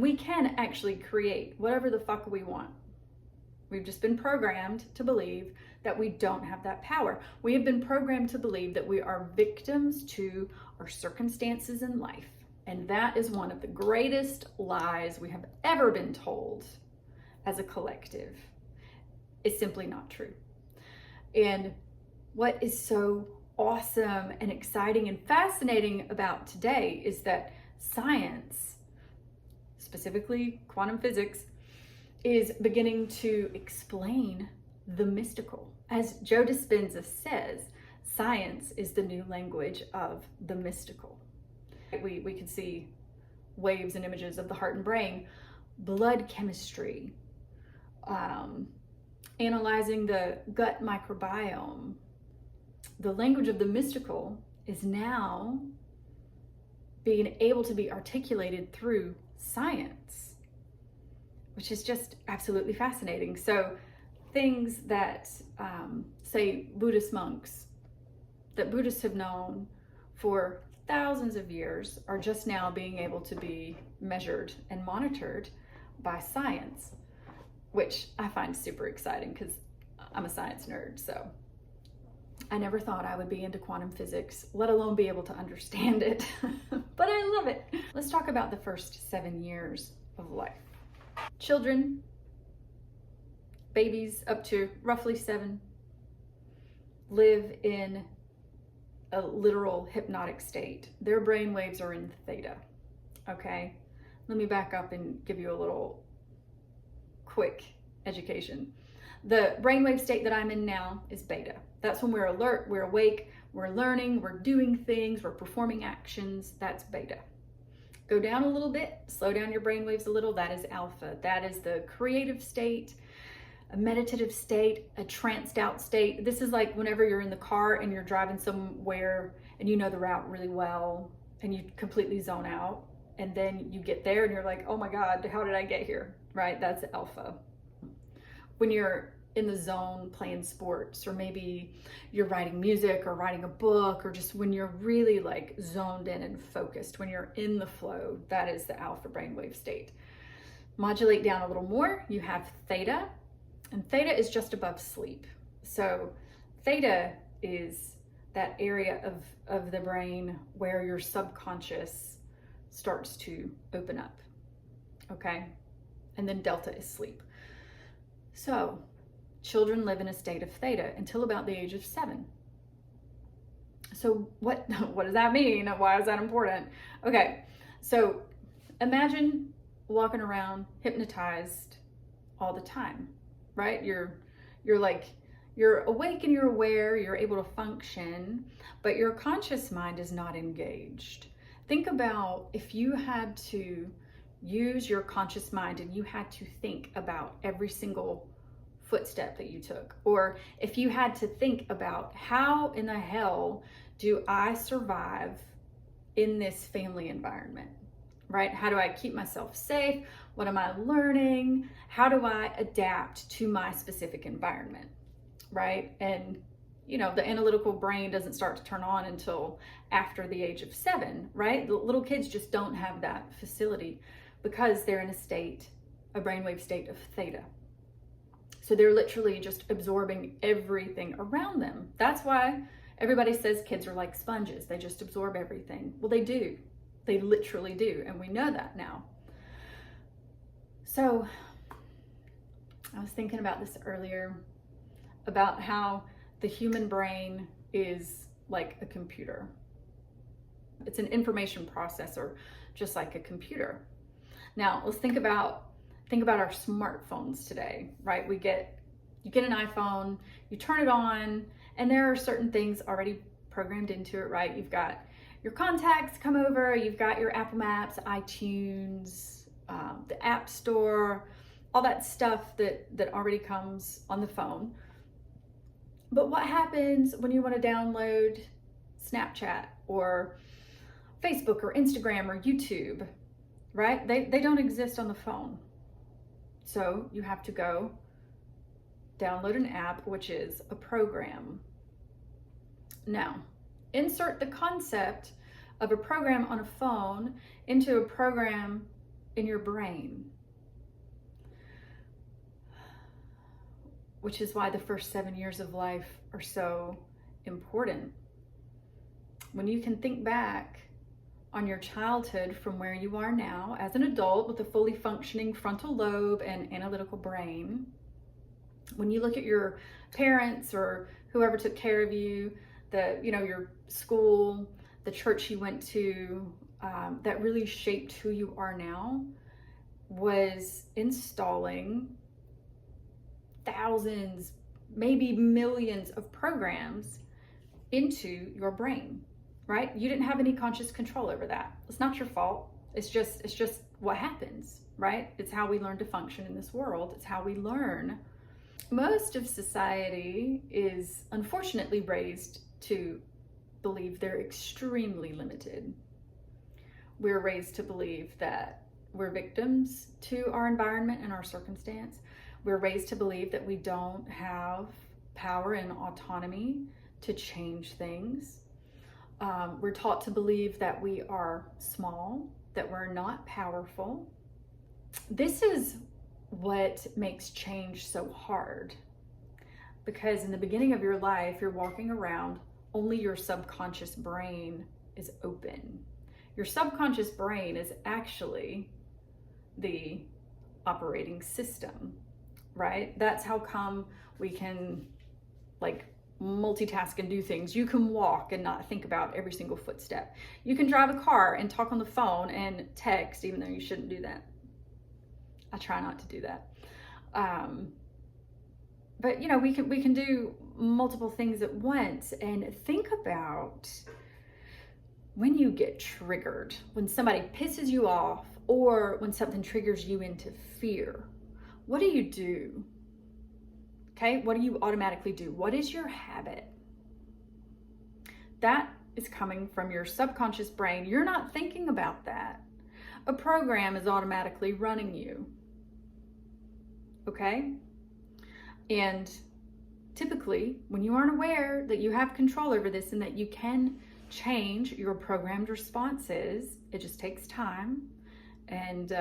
We can actually create whatever the fuck we want. We've just been programmed to believe that we don't have that power. We have been programmed to believe that we are victims to our circumstances in life. And that is one of the greatest lies we have ever been told as a collective. It's simply not true. And what is so awesome and exciting and fascinating about today is that science, specifically quantum physics, is beginning to explain the mystical. As Joe Dispenza says, science is the new language of the mystical. We can see waves and images of the heart and brain, blood chemistry, analyzing the gut microbiome. The language of the mystical is now being able to be articulated through science, which is just absolutely fascinating. So things that, say, Buddhist monks, that Buddhists have known for thousands of years, are just now being able to be measured and monitored by science, which I find super exciting because I'm a science nerd. So I never thought I would be into quantum physics, let alone be able to understand it, but I love it. Let's talk about the first 7 years of life. Children, babies up to roughly 7, live in a literal hypnotic state. Their brain waves are in theta, okay? Let me back up and give you a little quick education. The brainwave state that I'm in now is beta. That's when we're alert, we're awake, we're learning, we're doing things, we're performing actions. That's beta. Go down a little bit, slow down your brainwaves a little. That is alpha. That is the creative state, a meditative state, a tranced out state. This is like whenever you're in the car and you're driving somewhere and you know the route really well and you completely zone out. And then you get there and you're like, oh my God, how did I get here? Right? That's alpha. When you're in the zone playing sports, or maybe you're writing music or writing a book, or just when you're really like zoned in and focused, when you're in the flow, that is the alpha brainwave state. Modulate down a little more, you have theta, and theta is just above sleep. So theta is that area of the brain where your subconscious starts to open up, okay? And then delta is sleep. So children live in a state of theta until about the age of 7. So what does that mean? Why is that important? Okay, so imagine walking around hypnotized all the time, right? You're awake and you're aware, you're able to function, but your conscious mind is not engaged. Think about if you had to use your conscious mind and you had to think about every single footstep that you took, or if you had to think about how in the hell do I survive in this family environment, right? How do I keep myself safe? What am I learning? How do I adapt to my specific environment, right? And you know, the analytical brain doesn't start to turn on until after the age of 7, right? The little kids just don't have that facility because they're in a brainwave state of theta. So they're literally just absorbing everything around them. That's why everybody says kids are like sponges. They just absorb everything. Well, they do. They literally do. And we know that now. So I was thinking about this earlier, about how the human brain is like a computer. It's an information processor, just like a computer. Now let's think about our smartphones today, right? You get an iPhone, you turn it on, and there are certain things already programmed into it, right? You've got your contacts come over, you've got your Apple Maps, iTunes, the App Store, all that stuff that already comes on the phone. But what happens when you want to download Snapchat or Facebook or Instagram or YouTube, right? They don't exist on the phone. So you have to go download an app, which is a program. Now, insert the concept of a program on a phone into a program in your brain, which is why the first 7 years of life are so important. When you can think back on your childhood from where you are now as an adult with a fully functioning frontal lobe and analytical brain, when you look at your parents or whoever took care of you, your school, the church you went to, that really shaped who you are now, was installing thousands, maybe millions of programs into your brain, right? You didn't have any conscious control over that. It's not your fault. It's just what happens, right? It's how we learn to function in this world. It's how we learn. Most of society is unfortunately raised to believe they're extremely limited. We're raised to believe that we're victims to our environment and our circumstance. We're raised to believe that we don't have power and autonomy to change things. We're taught to believe that we are small, that we're not powerful. This is what makes change so hard, because in the beginning of your life, you're walking around, only your subconscious brain is open. Your subconscious brain is actually the operating system, right? That's how come we can multitask and do things. You can walk and not think about every single footstep. You can drive a car and talk on the phone and text, even though you shouldn't do that. I try not to do that. But we can do multiple things at once. And think about when you get triggered, when somebody pisses you off, or when something triggers you into fear. What do? Okay, what do you automatically do? What is your habit? That is coming from your subconscious brain. You're not thinking about that. A program is automatically running you. Okay? And typically, when you aren't aware that you have control over this and that you can change your programmed responses, it just takes time and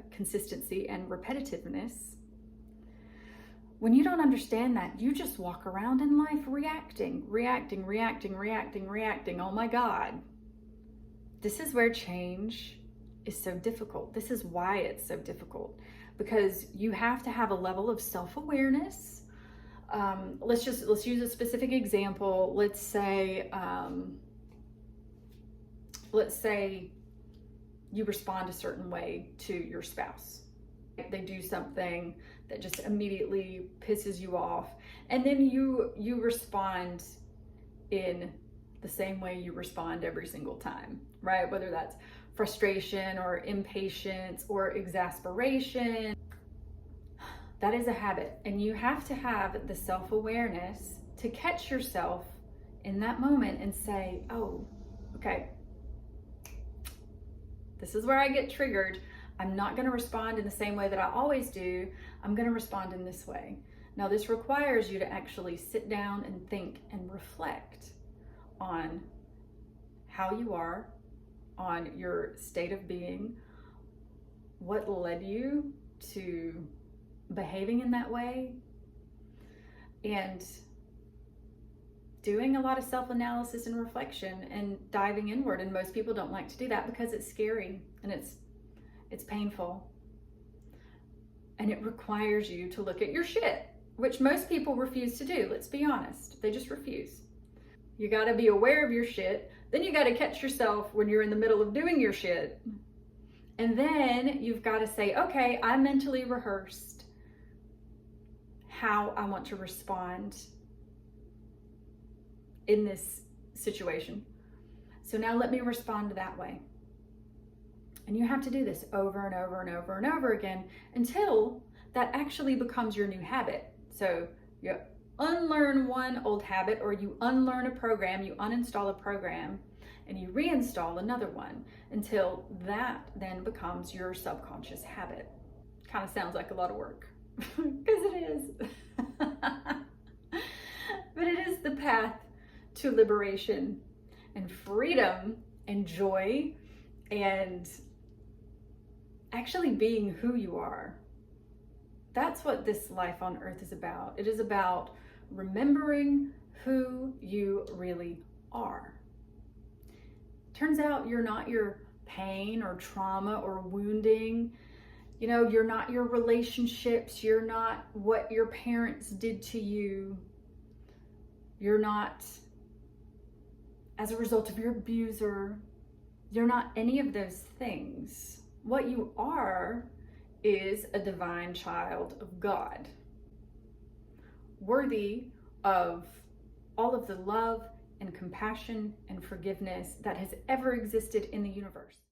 consistency and repetitiveness. When you don't understand that, you just walk around in life reacting. Oh my God. This is where change is so difficult. This is why it's so difficult, because you have to have a level of self-awareness. Let's use a specific example. Let's say you respond a certain way to your spouse. They do something that just immediately pisses you off, and then you respond in the same way you respond every single time, right? Whether that's frustration or impatience or exasperation. That is a habit, and you have to have the self-awareness to catch yourself in that moment and say, oh, okay, this is where I get triggered. I'm not going to respond in the same way that I always do. I'm going to respond in this way. Now, this requires you to actually sit down and think and reflect on how you are, on your state of being, what led you to behaving in that way, and doing a lot of self-analysis and reflection and diving inward. And most people don't like to do that because it's scary and it's painful, and it requires you to look at your shit, which most people refuse to do. Let's be honest, they just refuse. You got to be aware of your shit, then you got to catch yourself when you're in the middle of doing your shit, and then you've got to say, okay, I mentally rehearsed how I want to respond in this situation, so now let me respond that way. And you have to do this over and over and over and over again until that actually becomes your new habit. So you unlearn one old habit, or you unlearn a program, you uninstall a program, and you reinstall another one until that then becomes your subconscious habit. Kind of sounds like a lot of work, because it is. But it is the path to liberation and freedom and joy and actually being who you are. That's what this life on earth is about. It is about remembering who you really are. Turns out you're not your pain or trauma or wounding. You know, you're not your relationships. You're not what your parents did to you. You're not as a result of your abuser. You're not any of those things. What you are is a divine child of God, worthy of all of the love and compassion and forgiveness that has ever existed in the universe.